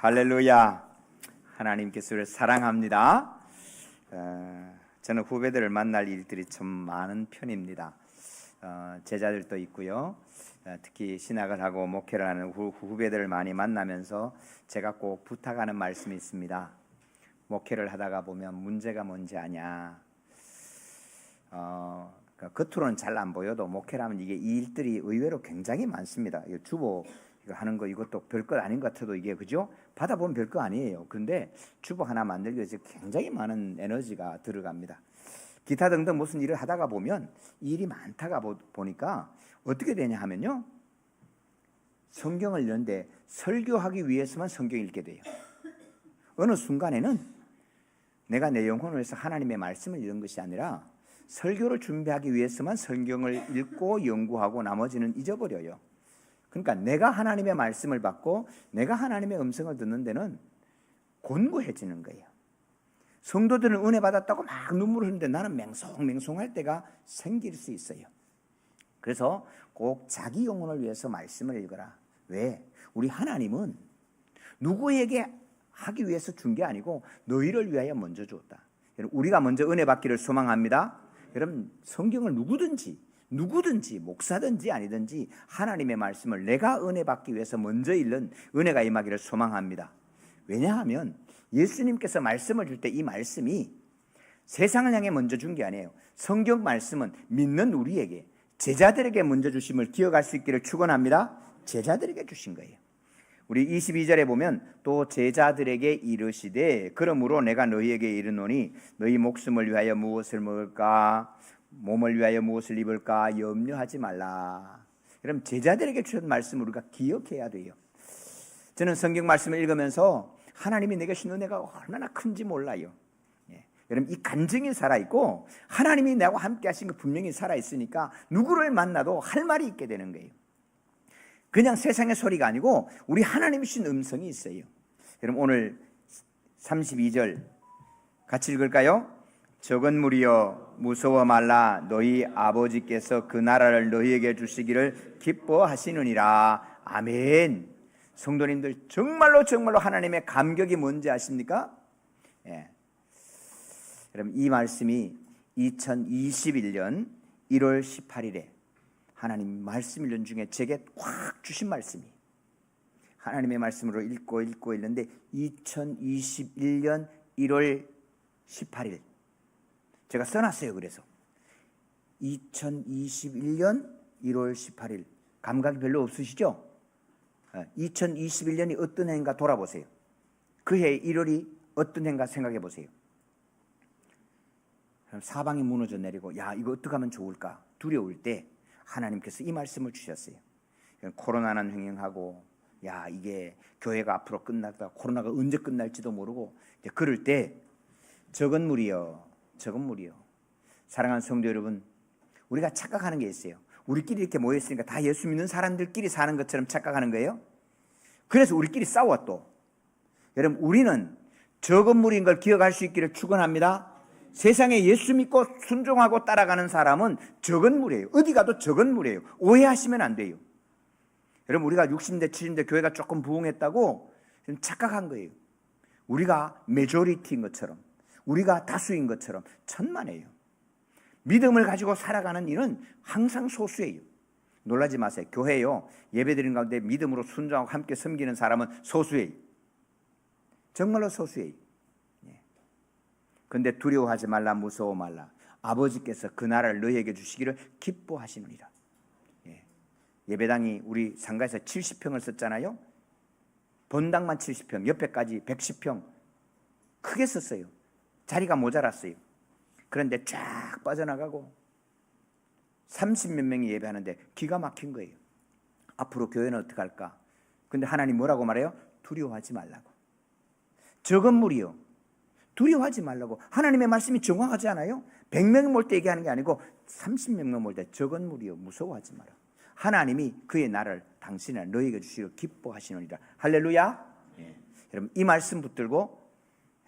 할렐루야. 하나님께서 우리를 사랑합니다. 저는 후배들을 만날 일들이 좀 많은 편입니다. 제자들도 있고요. 특히 신학을 하고 목회를 하는 후배들을 많이 만나면서 제가 꼭 부탁하는 말씀이 있습니다. 목회를 하다가 보면 문제가 뭔지 아냐. 겉으로는 잘 안 보여도 목회를 하면 이게 이 일들이 의외로 굉장히 많습니다. 주보 이거 하는 거 이것도 별것 아닌 것 같아도 이게 그죠? 받아보면 별거 아니에요. 그런데 주보 하나 만들기 위해서 굉장히 많은 에너지가 들어갑니다. 기타 등등 무슨 일을 하다가 보면 일이 많다가 보니까 어떻게 되냐 하면요, 성경을 읽는데 설교하기 위해서만 성경 읽게 돼요. 어느 순간에는 내가 내 영혼을 위해서 하나님의 말씀을 읽는 것이 아니라 설교를 준비하기 위해서만 성경을 읽고 연구하고 나머지는 잊어버려요. 그러니까 내가 하나님의 말씀을 받고 내가 하나님의 음성을 듣는 데는 곤고해지는 거예요. 성도들은 은혜 받았다고 막 눈물을 흘리는데 나는 맹송맹송할 때가 생길 수 있어요. 그래서 꼭 자기 영혼을 위해서 말씀을 읽어라. 왜? 우리 하나님은 누구에게 하기 위해서 준 게 아니고 너희를 위하여 먼저 주었다. 우리가 먼저 은혜 받기를 소망합니다. 여러분, 성경을 누구든지 목사든지 아니든지 하나님의 말씀을 내가 은혜 받기 위해서 먼저 읽는 은혜가 임하기를 소망합니다. 왜냐하면 예수님께서 말씀을 줄 때 이 말씀이 세상을 향해 먼저 준 게 아니에요. 성경 말씀은 믿는 우리에게, 제자들에게 먼저 주심을 기억할 수 있기를 축원합니다. 제자들에게 주신 거예요. 우리 22절에 보면 또 제자들에게 이르시되 그러므로 내가 너희에게 이르노니 너희 목숨을 위하여 무엇을 먹을까, 몸을 위하여 무엇을 입을까 염려하지 말라. 그럼 제자들에게 주신 말씀을 우리가 기억해야 돼요. 저는 성경 말씀을 읽으면서 하나님이 내게 주신 은혜가 얼마나 큰지 몰라요. 여러분, 이 간증이 살아있고 하나님이 나하고 함께 하신 거 분명히 살아있으니까 누구를 만나도 할 말이 있게 되는 거예요. 그냥 세상의 소리가 아니고 우리 하나님이 주신 음성이 있어요. 여러분, 오늘 32절 같이 읽을까요? 적은 무리여 무서워 말라. 너희 아버지께서 그 나라를 너희에게 주시기를 기뻐하시느니라. 아멘. 성도님들, 정말로 하나님의 감격이 뭔지 아십니까? 여러분, 이 말씀이 2021년 1월 18일에 하나님 말씀 읽는 중에 제게 확 주신 말씀이, 하나님의 말씀으로 읽고 읽는데 2021년 1월 18일 제가 써놨어요. 그래서 2021년 1월 18일 감각이 별로 없으시죠? 2021년이 어떤 해인가 돌아보세요. 그 해 1월이 어떤 해인가 생각해 보세요. 사방이 무너져 내리고 야, 이거 어떻게 하면 좋을까 두려울 때 하나님께서 이 말씀을 주셨어요. 코로나는 횡행하고 야, 이게 교회가 앞으로 끝났다, 코로나가 언제 끝날지도 모르고 이제 그럴 때 적은 무리여 사랑하는 성도 여러분, 우리가 착각하는 게 있어요. 우리끼리 이렇게 모여있으니까 다 예수 믿는 사람들끼리 사는 것처럼 착각하는 거예요. 그래서 우리끼리 싸워. 또 여러분, 우리는 적은 무리인 걸 기억할 수 있기를 축원합니다. 세상에 예수 믿고 순종하고 따라가는 사람은 적은 무리예요. 어디 가도 적은 무리예요. 오해하시면 안 돼요. 여러분, 우리가 60대 70대 교회가 조금 부흥했다고 착각한 거예요. 우리가 메조리티인 것처럼, 우리가 다수인 것처럼 천만에요. 믿음을 가지고 살아가는 일은 항상 소수예요. 놀라지 마세요. 교회요, 예배드리는 가운데 믿음으로 순종하고 함께 섬기는 사람은 소수예요. 정말로 소수예요. 그런데 두려워하지 말라, 무서워 말라. 아버지께서 그 나라를 너희에게 주시기를 기뻐하시느니라. 예배당이 우리 상가에서 70평을 썼잖아요. 본당만 70평, 옆에까지 110평 크게 썼어요. 자리가 모자랐어요. 그런데 쫙 빠져나가고 30몇 명이 예배하는데 기가 막힌 거예요. 앞으로 교회는 어떻게 할까? 근데 하나님 뭐라고 말해요? 두려워하지 말라고. 적은 무리요, 두려워하지 말라고. 하나님의 말씀이 정확하지 않아요? 100명 몰 때 얘기하는 게 아니고 30명 몰 때 적은 무리요, 무서워하지 마라. 하나님이 그의 나라를 당신을 너희에게 주시기를 기뻐하시느니라. 할렐루야. 여러분, 이 말씀 붙들고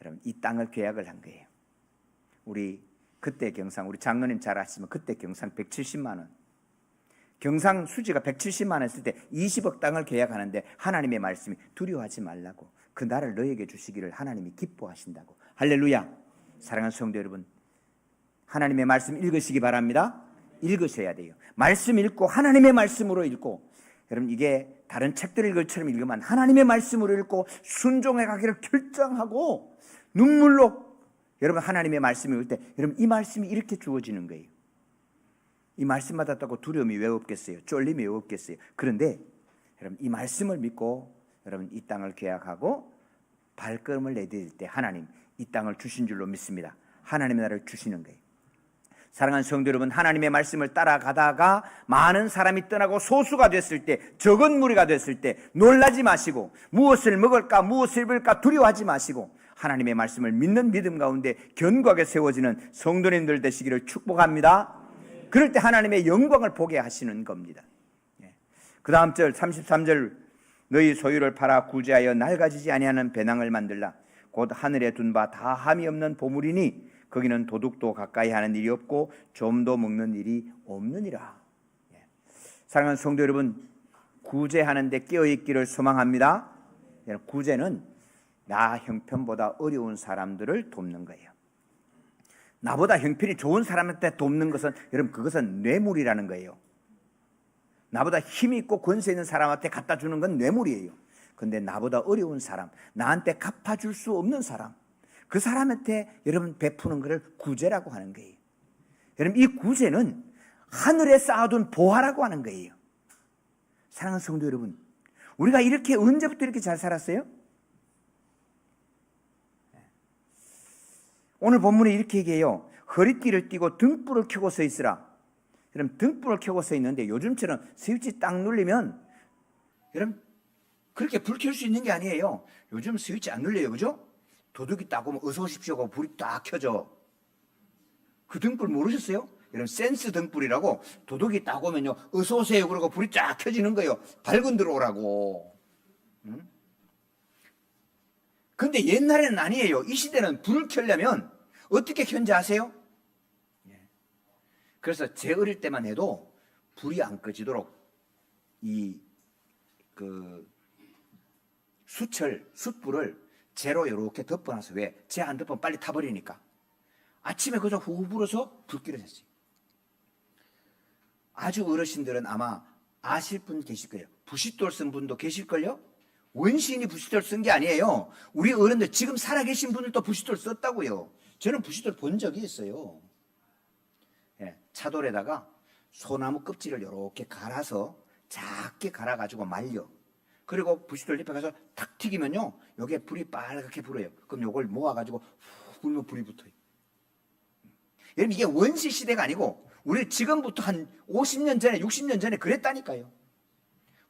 여러분 이 땅을 계약을 한 거예요. 우리 그때 경상, 우리 장로님 잘 아시면 그때 경상 170만 원, 경상 수지가 170만 원 했을 때 20억 땅을 계약하는데 하나님의 말씀이 두려워하지 말라고. 그 나를 너에게 주시기를 하나님이 기뻐하신다고. 할렐루야. 사랑하는 성도 여러분, 하나님의 말씀 읽으시기 바랍니다. 읽으셔야 돼요. 말씀 읽고 하나님의 말씀으로 읽고, 여러분 이게 다른 책들 읽을 처럼 읽으면 하나님의 말씀으로 읽고 순종해 가기를 결정하고 눈물로 여러분 하나님의 말씀을 읽을 때 여러분 이 말씀이 이렇게 주어지는 거예요. 이 말씀 받았다고 두려움이 왜 없겠어요? 쫄림이 왜 없겠어요? 그런데 여러분 이 말씀을 믿고 여러분 이 땅을 계약하고 발걸음을 내디딜 때 하나님 이 땅을 주신 줄로 믿습니다. 하나님의 나라를 주시는 거예요. 사랑하는 성도 여러분, 하나님의 말씀을 따라가다가 많은 사람이 떠나고 소수가 됐을 때, 적은 무리가 됐을 때 놀라지 마시고 무엇을 먹을까 무엇을 입을까 두려워하지 마시고 하나님의 말씀을 믿는 믿음 가운데 견고하게 세워지는 성도님들 되시기를 축복합니다. 그럴 때 하나님의 영광을 보게 하시는 겁니다. 그 다음 절 33절, 너희 소유를 팔아 구제하여 낡아지지 아니하는 배낭을 만들라. 곧 하늘에 둔 바 다 함이 없는 보물이니 거기는 도둑도 가까이 하는 일이 없고 좀도 먹는 일이 없느니라. 사랑하는 성도 여러분, 구제하는 데 깨어있기를 소망합니다. 구제는 나 형편보다 어려운 사람들을 돕는 거예요. 나보다 형편이 좋은 사람한테 돕는 것은 여러분 그것은 뇌물이라는 거예요. 나보다 힘이 있고 권세 있는 사람한테 갖다 주는 건 뇌물이에요. 그런데 나보다 어려운 사람, 나한테 갚아줄 수 없는 사람, 그 사람한테 여러분 베푸는 것을 구제라고 하는 거예요. 여러분 이 구제는 하늘에 쌓아둔 보화라고 하는 거예요. 사랑하는 성도 여러분, 우리가 이렇게 언제부터 이렇게 잘 살았어요? 오늘 본문에 이렇게 얘기해요. 허리띠를 띠고 등불을 켜고 서 있으라. 여러분 등불을 켜고 서 있는데 요즘처럼 스위치 딱 눌리면 여러분 그렇게 불 켤 수 있는 게 아니에요. 요즘 스위치 안 눌려요, 그죠? 도둑이 딱 오면 어서 오십시오 하고 불이 딱 켜져. 그 등불 모르셨어요? 여러분 센스 등불이라고 도둑이 딱 오면요 어서 오세요 그러고 불이 쫙 켜지는 거예요. 밝은 들어오라고. 근데 옛날에는 아니에요. 이 시대는 불을 켜려면 어떻게 켰는지 아세요? 그래서 제 어릴 때만 해도 불이 안 꺼지도록 숯불을 재로 이렇게 덮어놔서, 왜? 재 안 덮으면 빨리 타버리니까. 아침에 그저 후후 불어서 불길을 했어요. 아주 어르신들은 아마 아실 분 계실 거예요. 부싯돌 쓴 분도 계실걸요? 원시인이 부싯돌 쓴 게 아니에요. 우리 어른들 지금 살아계신 분들도 부싯돌 썼다고요. 저는 부싯돌 본 적이 있어요. 차돌에다가 소나무 껍질을 이렇게 갈아서 작게 갈아가지고 말려. 그리고 부싯돌 옆에 가서 탁 튀기면요 여기에 불이 빨갛게 불어요. 그럼 요걸 모아가지고 후 불면 불이 붙어요. 여러분 이게 원시 시대가 아니고 우리 지금부터 한 50년 전에 60년 전에 그랬다니까요.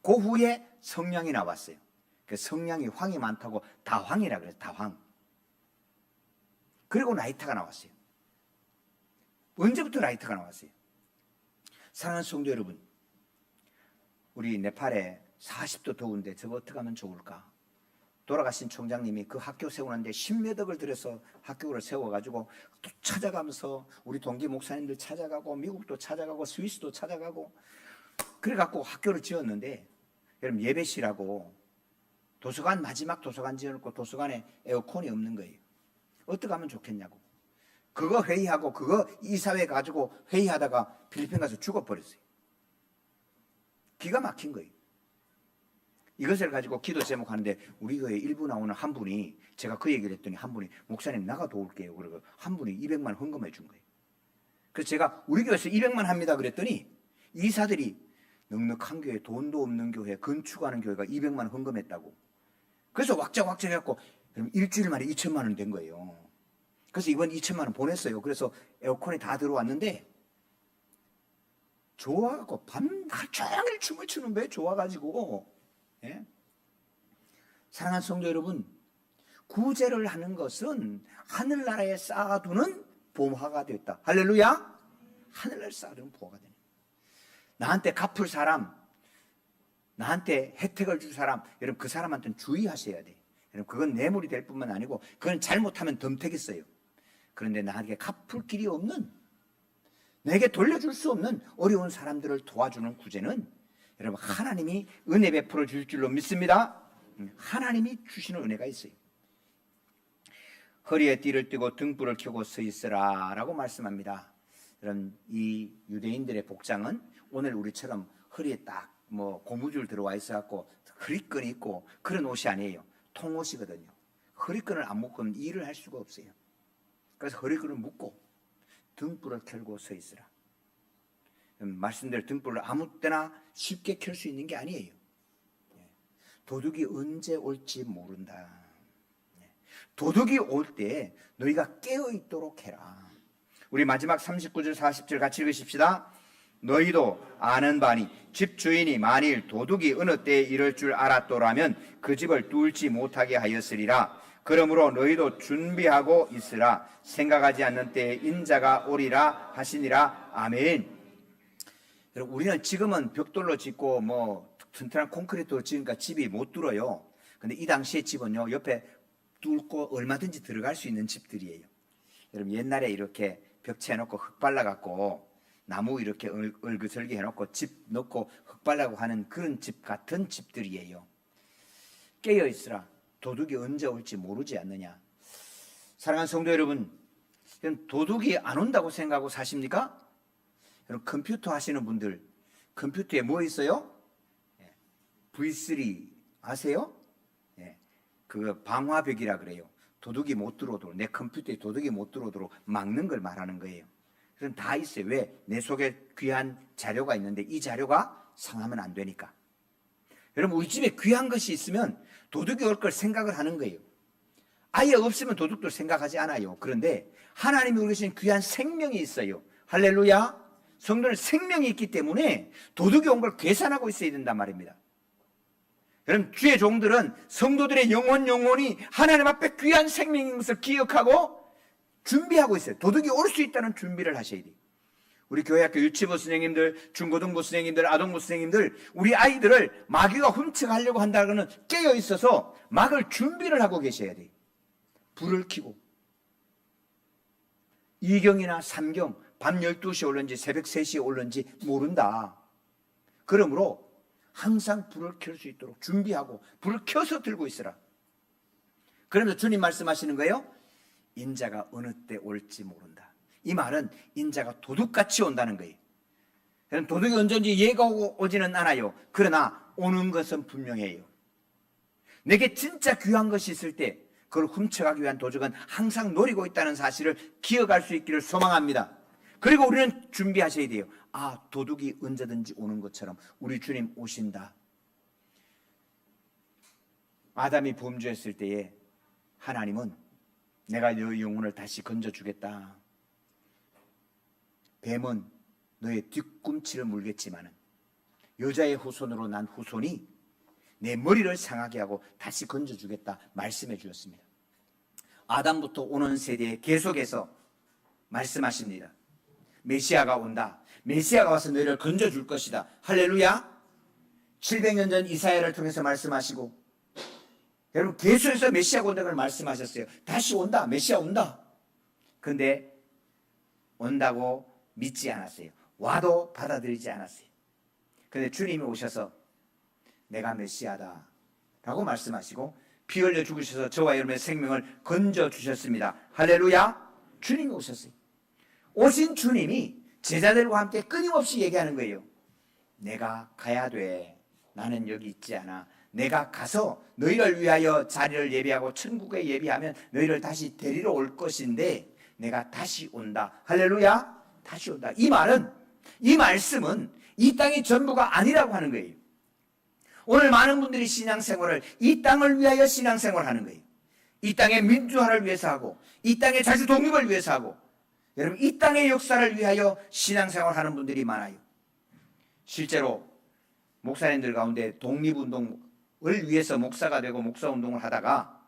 그 후에 성냥이 나왔어요. 그 성냥이 황이 많다고 다황이라 그래요. 다황. 그리고 라이터가 나왔어요. 언제부터 라이터가 나왔어요? 사랑하는 성도 여러분, 우리 네팔에 40도 더운데 저거 어떻게 하면 좋을까? 돌아가신 총장님이 그 학교 세우는데 10몇 억을 들여서 학교를 세워가지고 또 찾아가면서 우리 동기 목사님들 찾아가고 미국도 찾아가고 스위스도 찾아가고 그래갖고 학교를 지었는데 여러분 예배실하고 도서관, 마지막 도서관 지어놓고 도서관에 에어컨이 없는 거예요. 어떻게 하면 좋겠냐고. 그거 회의하고 그거 이사회 가지고 회의하다가 필리핀 가서 죽어버렸어요. 기가 막힌 거예요. 이것을 가지고 기도 제목하는데 우리 교회 일부 나오는 한 분이, 제가 그 얘기를 했더니 한 분이 목사님 나가 도울게요. 그러고 한 분이 200만 원 헌금해 준 거예요. 그래서 제가 우리 교회에서 200만 합니다 그랬더니 이사들이 넉넉한 교회, 돈도 없는 교회, 건축하는 교회가 200만 원 헌금했다고. 그래서 왁자왁자 해갖고 일주일 만에 2천만 원 된 거예요. 그래서 이번 2천만 원 보냈어요. 그래서 에어컨이 다 들어왔는데 좋아갖고 밤 하루 종일 춤을 추는 거예요. 좋아가지고. 예? 사랑하는 성도 여러분, 구제를 하는 것은 하늘나라에 쌓아두는 보화가 됐다. 할렐루야. 하늘나라에 쌓아두는 보화가 되네. 나한테 갚을 사람, 나한테 혜택을 줄 사람, 여러분 그 사람한테는 주의하셔야 돼. 여러분 그건 뇌물이 될 뿐만 아니고 그건 잘못하면 덤태겠어요. 그런데 나에게 갚을 길이 없는, 내게 돌려줄 수 없는 어려운 사람들을 도와주는 구제는 여러분 하나님이 은혜 베풀어 줄 줄로 믿습니다. 하나님이 주시는 은혜가 있어요. 허리에 띠를 띠고 등불을 켜고 서 있으라 라고 말씀합니다. 그럼 이 유대인들의 복장은 오늘 우리처럼 허리에 딱 뭐 고무줄 들어와 있어 갖고 허리끈이 있고 그런 옷이 아니에요. 통옷이거든요. 허리끈을 안 묶으면 일을 할 수가 없어요. 그래서 허리끈을 묶고 등불을 켜고 서 있으라. 말씀대로 등불을 아무 때나 쉽게 켤 수 있는 게 아니에요. 도둑이 언제 올지 모른다. 도둑이 올 때 너희가 깨어 있도록 해라. 우리 마지막 39절 40절 같이 읽으십시다. 너희도 아는 바니 집 주인이 만일 도둑이 어느 때에 이럴 줄 알았더라면 그 집을 뚫지 못하게 하였으리라. 그러므로 너희도 준비하고 있으라. 생각하지 않는 때에 인자가 오리라 하시니라. 아멘. 여러분, 우리는 지금은 벽돌로 짓고 뭐 튼튼한 콘크리트로 지으니까 집이 못 뚫어요. 근데 이 당시의 집은요, 옆에 뚫고 얼마든지 들어갈 수 있는 집들이에요. 여러분, 옛날에 이렇게 벽체 해놓고 흙 발라갖고 나무 이렇게 얼그설기 해놓고 집 넣고 흙 발라고 하는 그런 집 같은 집들이에요. 깨어 있으라. 도둑이 언제 올지 모르지 않느냐. 사랑하는 성도 여러분, 도둑이 안 온다고 생각하고 사십니까? 여러분, 컴퓨터 하시는 분들, 컴퓨터에 뭐 있어요? V3 아세요? 그 방화벽이라 그래요. 도둑이 못 들어오도록, 내 컴퓨터에 도둑이 못 들어오도록 막는 걸 말하는 거예요. 그럼 다 있어요. 왜? 내 속에 귀한 자료가 있는데 이 자료가 상하면 안 되니까. 여러분, 우리 집에 귀한 것이 있으면 도둑이 올 걸 생각을 하는 거예요. 아예 없으면 도둑도 생각하지 않아요. 그런데 하나님이 우리 주신 귀한 생명이 있어요. 할렐루야. 성도는 생명이 있기 때문에 도둑이 온 걸 계산하고 있어야 된단 말입니다. 여러분, 주의 종들은 성도들의 영혼이 하나님 앞에 귀한 생명인 것을 기억하고 준비하고 있어요. 도둑이 올 수 있다는 준비를 하셔야 돼요. 우리 교회학교 유치부 선생님들, 중고등부 선생님들, 아동부 선생님들, 우리 아이들을 마귀가 훔쳐가려고 한다고는 깨어 있어서 막을 준비를 하고 계셔야 돼요. 불을 켜고 2경이나 3경, 밤 12시에 올는지 새벽 3시에 올는지 모른다. 그러므로 항상 불을 켤 수 있도록 준비하고 불을 켜서 들고 있으라. 그러면서 주님 말씀하시는 거예요. 인자가 어느 때 올지 모른다. 이 말은 인자가 도둑같이 온다는 거예요. 도둑이 언제든지 예고하고 오지는 않아요. 그러나 오는 것은 분명해요. 내게 진짜 귀한 것이 있을 때 그걸 훔쳐가기 위한 도둑은 항상 노리고 있다는 사실을 기억할 수 있기를 소망합니다. 그리고 우리는 준비하셔야 돼요. 아, 도둑이 언제든지 오는 것처럼 우리 주님 오신다. 아담이 범죄했을 때에 하나님은 내가 너의 영혼을 다시 건져주겠다. 뱀은 너의 뒤꿈치를 물겠지만 여자의 후손으로 난 후손이 내 머리를 상하게 하고 다시 건져주겠다 말씀해 주었습니다. 아담부터 오는 세대에 계속해서 말씀하십니다. 메시아가 온다. 메시아가 와서 너희를 건져줄 것이다. 할렐루야. 700년 전 이사야를 통해서 말씀하시고 여러분, 계속해서 메시아가 온다고 말씀하셨어요. 다시 온다. 메시아 온다. 그런데 온다고 믿지 않았어요. 와도 받아들이지 않았어요. 그런데 주님이 오셔서 내가 메시아다 라고 말씀하시고 피 흘려 죽으셔서 저와 여러분의 생명을 건져주셨습니다. 할렐루야. 주님이 오셨어요. 오신 주님이 제자들과 함께 끊임없이 얘기하는 거예요. 내가 가야 돼. 나는 여기 있지 않아. 내가 가서 너희를 위하여 자리를 예비하고 천국에 예비하면 너희를 다시 데리러 올 것인데 내가 다시 온다. 할렐루야. 다시 온다. 이 말은, 이 말씀은 이 땅이 전부가 아니라고 하는 거예요. 오늘 많은 분들이 신앙생활을 이 땅을 위하여 신앙생활을 하는 거예요. 이 땅의 민주화를 위해서 하고 이 땅의 자주 독립을 위해서 하고 여러분, 이 땅의 역사를 위하여 신앙생활을 하는 분들이 많아요. 실제로 목사님들 가운데 독립운동을 위해서 목사가 되고 목사운동을 하다가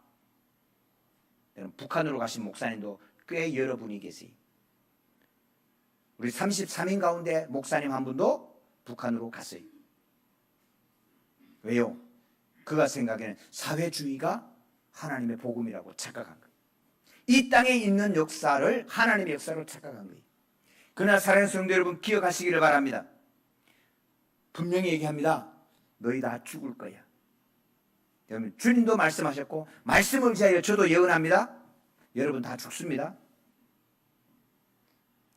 북한으로 가신 목사님도 꽤 여러 분이 계세요. 우리 33인 가운데 목사님 한 분도 북한으로 갔어요. 왜요? 그가 생각에는 사회주의가 하나님의 복음이라고 착각한 거예요. 이 땅에 있는 역사를 하나님의 역사로 착각한 거예요. 그러나 사랑하는 성도 여러분, 기억하시기를 바랍니다. 분명히 얘기합니다. 너희 다 죽을 거야. 여러분 주님도 말씀하셨고 말씀을 의지하여 저도 예언합니다. 여러분 다 죽습니다.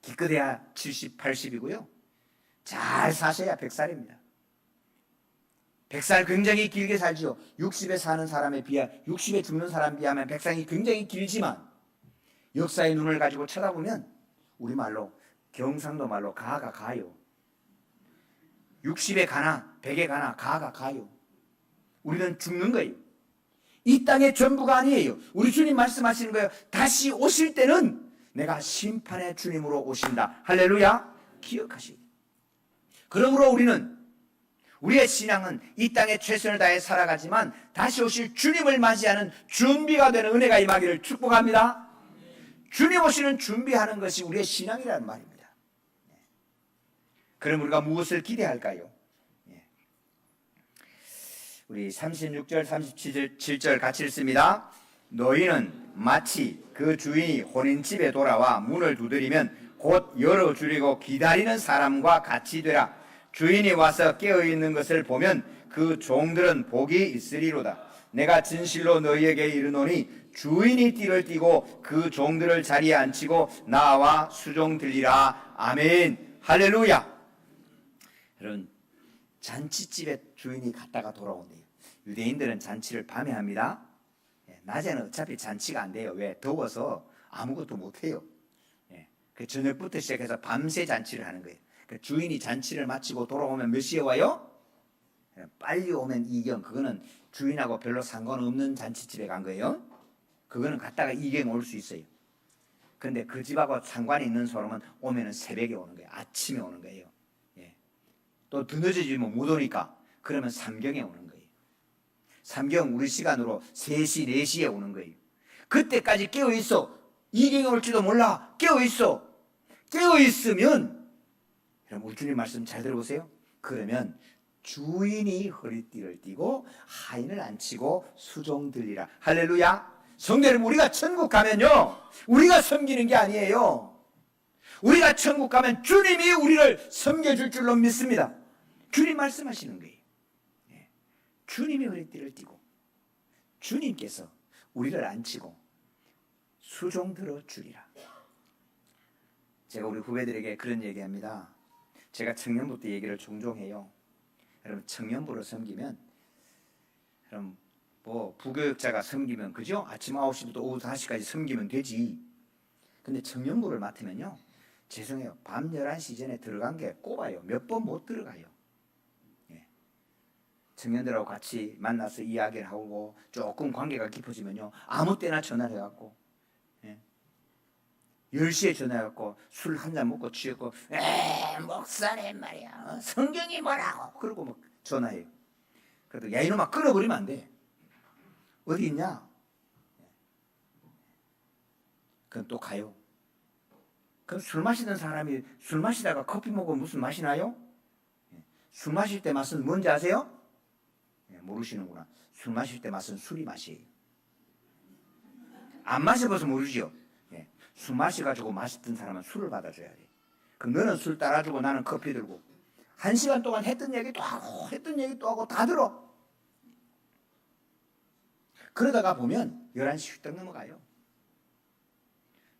기껏해야 70, 80이고요. 잘 사셔야 100살입니다. 100살 굉장히 길게 살지요. 60에 사는 사람에 비하 60에 죽는 사람에 비하면 100살이 굉장히 길지만 역사의 눈을 가지고 쳐다보면 우리말로 경상도 말로 가가 가요. 60에 가나 100에 가나 가가 가요. 우리는 죽는 거예요. 이 땅의 전부가 아니에요. 우리 주님 말씀하시는 거예요. 다시 오실 때는 내가 심판의 주님으로 오신다. 할렐루야. 기억하시기. 그러므로 우리는 우리의 신앙은 이 땅에 최선을 다해 살아가지만 다시 오실 주님을 맞이하는 준비가 되는 은혜가 임하기를 축복합니다. 주님 오시는 준비하는 것이 우리의 신앙이라는 말입니다. 그럼 우리가 무엇을 기대할까요? 우리 36절 37절 같이 읽습니다. 너희는 마치 그 주인이 혼인집에 돌아와 문을 두드리면 곧 열어주려고 기다리는 사람과 같이 되라. 주인이 와서 깨어있는 것을 보면 그 종들은 복이 있으리로다. 내가 진실로 너희에게 이르노니 주인이 띠를 띠고 그 종들을 자리에 앉히고 나와 수종 들리라. 아멘. 할렐루야. 여러분 잔치집에 주인이 갔다가 돌아온대요. 유대인들은 잔치를 밤에 합니다. 낮에는 어차피 잔치가 안 돼요. 왜? 더워서 아무것도 못해요. 그 저녁부터 시작해서 밤새 잔치를 하는 거예요. 주인이 잔치를 마치고 돌아오면 몇 시에 와요? 빨리 오면 이경. 그거는 주인하고 별로 상관없는 잔치집에 간 거예요. 그거는 갔다가 이경 올 수 있어요. 그런데 그 집하고 상관이 있는 사람은 오면은 새벽에 오는 거예요. 아침에 오는 거예요. 또 더 늦어지면 못 오니까 그러면 삼경에 오는 거예요. 삼경 우리 시간으로 3시, 4시에 오는 거예요. 그때까지 깨어있어. 이경이 올지도 몰라. 깨어있어. 깨어있으면 여러분 우리 주님 말씀 잘 들어보세요. 그러면 주인이 허리띠를 띠고 하인을 앉히고 수종 들리라. 할렐루야. 성도 여러분 우리가 천국 가면요 우리가 섬기는 게 아니에요. 우리가 천국 가면 주님이 우리를 섬겨줄 줄로 믿습니다. 주님 말씀하시는 거예요. 주님이 허리띠를 띠고 주님께서 우리를 앉히고 수종 들어 주리라. 제가 우리 후배들에게 그런 얘기합니다. 제가 청년부 때 얘기를 종종 해요. 여러분 청년부를 섬기면 그럼 뭐 부교육자가 섬기면 그죠? 아침 9시부터 오후 5시까지 섬기면 되지. 근데 청년부를 맡으면요 죄송해요. 밤 11시 전에 들어간 게 꼽아요. 몇 번 못 들어가요. 청년들하고 같이 만나서 이야기를 하고 조금 관계가 깊어지면요 아무 때나 전화를 해갖고 10시에 전화해갖고 술 한잔 먹고 취했고 목사님 말이야 성경이 뭐라고 그러고 막 전화해요. 그래도 야 이놈아 끊어버리면 안 돼. 어디 있냐? 그럼 또 가요. 그럼 술 마시던 사람이 술 마시다가 커피 먹으면 무슨 맛이 나요? 술 마실 때 맛은 뭔지 아세요? 모르시는구나. 술 마실 때 맛은 술이 맛이에요. 안 마셔봐서 모르죠. 술 마셔가지고 맛있던 사람은 술을 받아줘야 돼. 그럼 너는 술 따라주고 나는 커피 들고 1시간 동안 했던 얘기도 하고 했던 얘기도 하고 다 들어. 그러다가 보면 11시 휙딱 넘어가요.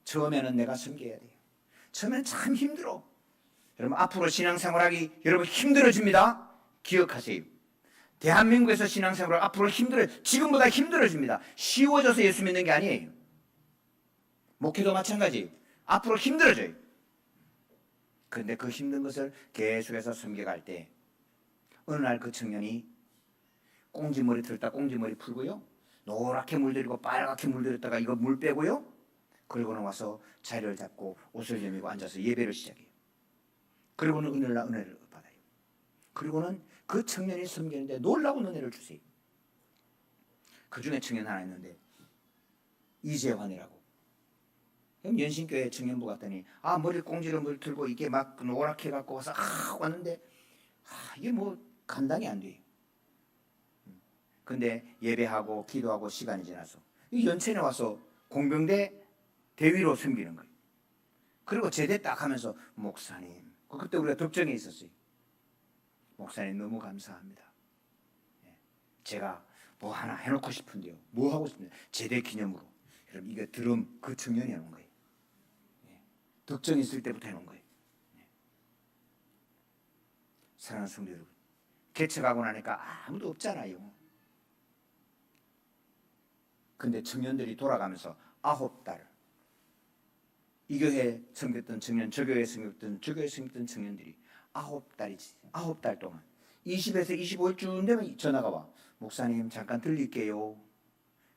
처음에는 내가 섬겨야 돼요. 처음에는 참 힘들어. 여러분 앞으로 신앙생활하기 여러분 힘들어집니다. 기억하세요. 대한민국에서 신앙생활 앞으로 지금보다 힘들어집니다. 쉬워져서 예수 믿는 게 아니에요. 목회도 마찬가지예요. 앞으로 힘들어져요. 그런데 그 힘든 것을 계속해서 섬겨갈 때 어느 날 그 청년이 꽁지머리 들었다 꽁지머리 풀고요. 노랗게 물들이고 빨갛게 물들였다가 이거 물 빼고요. 그리고는 와서 자리를 잡고 옷을 여미고 앉아서 예배를 시작해요. 그리고는 은혜를 받아요. 그리고는 그 청년이 섬기는데 놀라운 은혜를 주세요. 그 중에 청년 하나 있는데 이재환이라고. 연신교회 청년부 갔더니 머리 꽁지를 물 들고 이게 막 노랗게 갖고 와서 왔는데 이게 뭐 감당이 안 돼요. 근데 예배하고 기도하고 시간이 지나서 이 연천에 와서 공병대 대위로 섬기는 거예요. 그리고 제대 딱 하면서 목사님 그때 우리가 덕정에 있었어요. 목사님 너무 감사합니다. 제가 뭐 하나 해놓고 싶은데요. 뭐 하고 싶냐? 제대 기념으로. 여러분 이게 드럼 그 청년이 해놓은 거예요. 덕정 있을 때부터 해놓은 거예요. 사랑하는 성도 여러분, 개척하고 나니까 아무도 없잖아요. 근데 청년들이 돌아가면서 9달 이 교회 섬겼던 청년, 저 교회 섬겼던 청년들이 9달이지. 9달 동안 20에서 25일쯤 되면 전화가 와. 목사님 잠깐 들릴게요.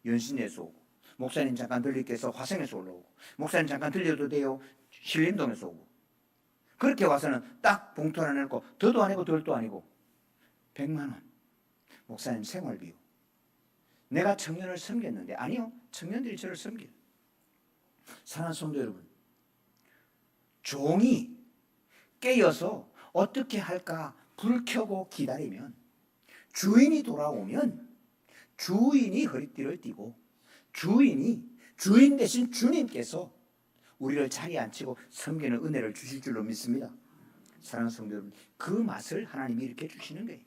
연신내에서 오고, 목사님 잠깐 들릴게요 해서 화성에서 올라오고, 목사님 잠깐 들려도 돼요. 신림동에서 오고. 그렇게 와서는 딱 봉투 하나 내놓고 더도 아니고 덜도 아니고 100만 원. 목사님 생활비요. 내가 청년을 섬겼는데, 아니요, 청년들이 저를 섬겨요. 사랑하는 성도 여러분, 종이 깨어서 어떻게 할까 불 켜고 기다리면 주인이 돌아오면 주인이 허리띠를 띠고 주인 대신 주님께서 우리를 자리에 앉히고 섬기는 은혜를 주실 줄로 믿습니다. 사랑하는 성도 여러분, 그 맛을 하나님이 이렇게 주시는 거예요.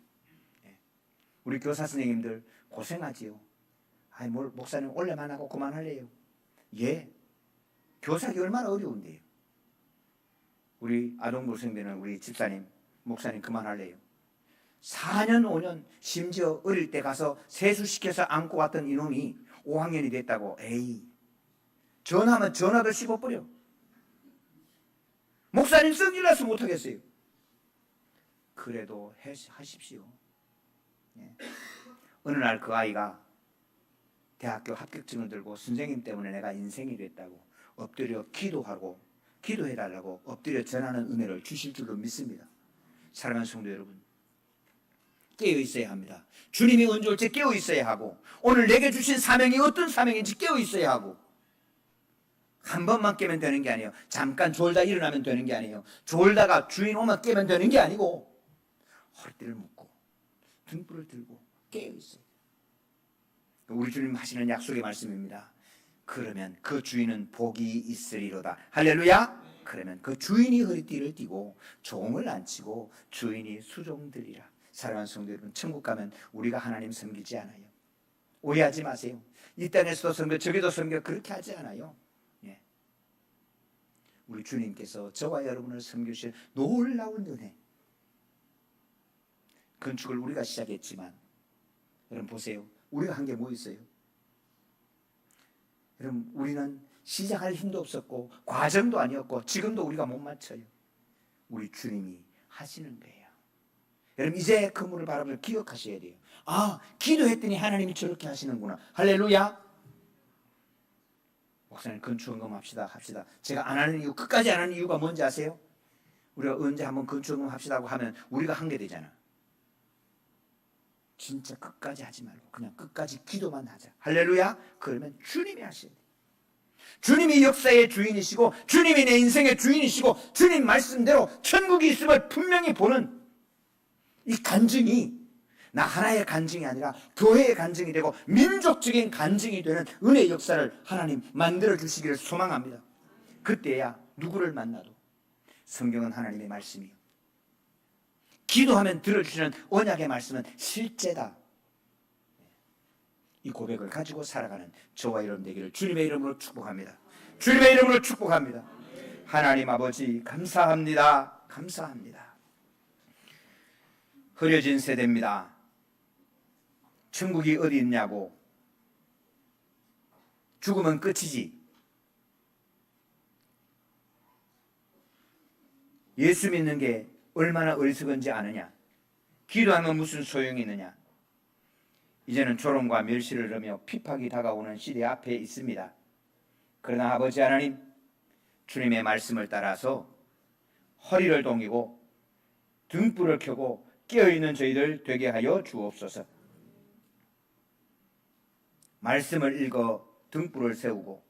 우리 교사 선생님들 고생하지요. 아이 뭘 목사님 올해만 하고 그만할래요. 예, 교사기 얼마나 어려운데요. 우리 아동불생되는 우리 집사님, 목사님 그만할래요. 4년 5년 심지어 어릴 때 가서 세수시켜서 안고 왔던 이놈이 5학년이 됐다고. 에이, 전화하면 전화도 씹어버려. 목사님 성질나서 못하겠어요. 그래도 하십시오. 예. 어느 날 그 아이가 대학교 합격증을 들고 선생님 때문에 내가 인생이 됐다고 엎드려 기도해달라고 엎드려 전하는 은혜를 주실 줄로 믿습니다. 사랑하는 성도 여러분, 깨어 있어야 합니다. 주님이 언제 올지 깨어 있어야 하고, 오늘 내게 주신 사명이 어떤 사명인지 깨어 있어야 하고, 한 번만 깨면 되는 게 아니에요. 잠깐 졸다 일어나면 되는 게 아니에요. 졸다가 주인 오면 깨면 되는 게 아니고, 허리띠를 묶고 등불을 들고 깨어 있어요. 우리 주님 하시는 약속의 말씀입니다. 그러면 그 주인은 복이 있으리로다. 할렐루야. 그러면 그 주인이 허리띠를 띠고 종을 앉히고 주인이 수종들이라. 사랑하는 성도 여러분, 천국 가면 우리가 하나님 섬기지 않아요. 오해하지 마세요. 이 땅에서도 섬겨 저기도 섬겨 그렇게 하지 않아요. 예. 우리 주님께서 저와 여러분을 섬기실 놀라운 은혜, 건축을 우리가 시작했지만 여러분 보세요. 우리가 한 게 뭐 있어요? 여러분 우리는 시작할 힘도 없었고 과정도 아니었고 지금도 우리가 못 맞춰요. 우리 주님이 하시는 거예요. 여러분 이제 그물을 바라보며 기억하셔야 돼요. 아, 기도했더니 하나님이 저렇게 하시는구나. 할렐루야. 목사님 건축원금 합시다. 제가 안 하는 이유, 끝까지 안 하는 이유가 뭔지 아세요? 우리가 언제 한번 건축원금 합시다고 하면 우리가 한 게 되잖아. 진짜 끝까지 하지 말고 그냥 끝까지 기도만 하자. 할렐루야. 그러면 주님이 하셔야 돼요. 주님이 역사의 주인이시고 주님이 내 인생의 주인이시고 주님 말씀대로 천국이 있음을 분명히 보는 이 간증이 나 하나의 간증이 아니라 교회의 간증이 되고 민족적인 간증이 되는 은혜의 역사를 하나님 만들어 주시기를 소망합니다. 그때야 누구를 만나도 성경은 하나님의 말씀이요, 기도하면 들어주시는 언약의 말씀은 실제다. 이 고백을 가지고 살아가는 저와 여러분 되기를 주님의 이름으로 축복합니다. 주님의 이름으로 축복합니다. 하나님 아버지 감사합니다. 감사합니다. 흐려진 세대입니다. 천국이 어디 있냐고, 죽으면 끝이지, 예수 믿는 게 얼마나 어리석은지 아느냐, 기도하면 무슨 소용이 있느냐. 이제는 조롱과 멸시를 하며 핍박이 다가오는 시대 앞에 있습니다. 그러나 아버지 하나님, 주님의 말씀을 따라서 허리를 동이고 등불을 켜고 깨어있는 저희들 되게 하여 주옵소서. 말씀을 읽어 등불을 세우고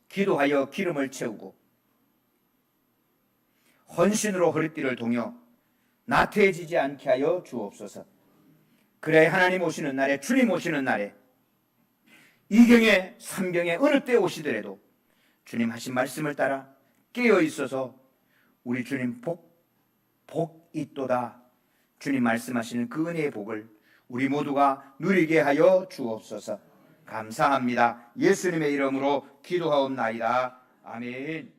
기도하여 기름을 채우고 헌신으로 허리띠를 동여 나태해지지 않게 하여 주옵소서. 그래야 하나님 오시는 날에, 주님 오시는 날에, 이경에 삼경에 어느 때 오시더라도 주님 하신 말씀을 따라 깨어 있어서 우리 주님 복 있도다, 주님 말씀하시는 그 은혜의 복을 우리 모두가 누리게 하여 주옵소서. 감사합니다. 예수님의 이름으로 기도하옵나이다. 아멘.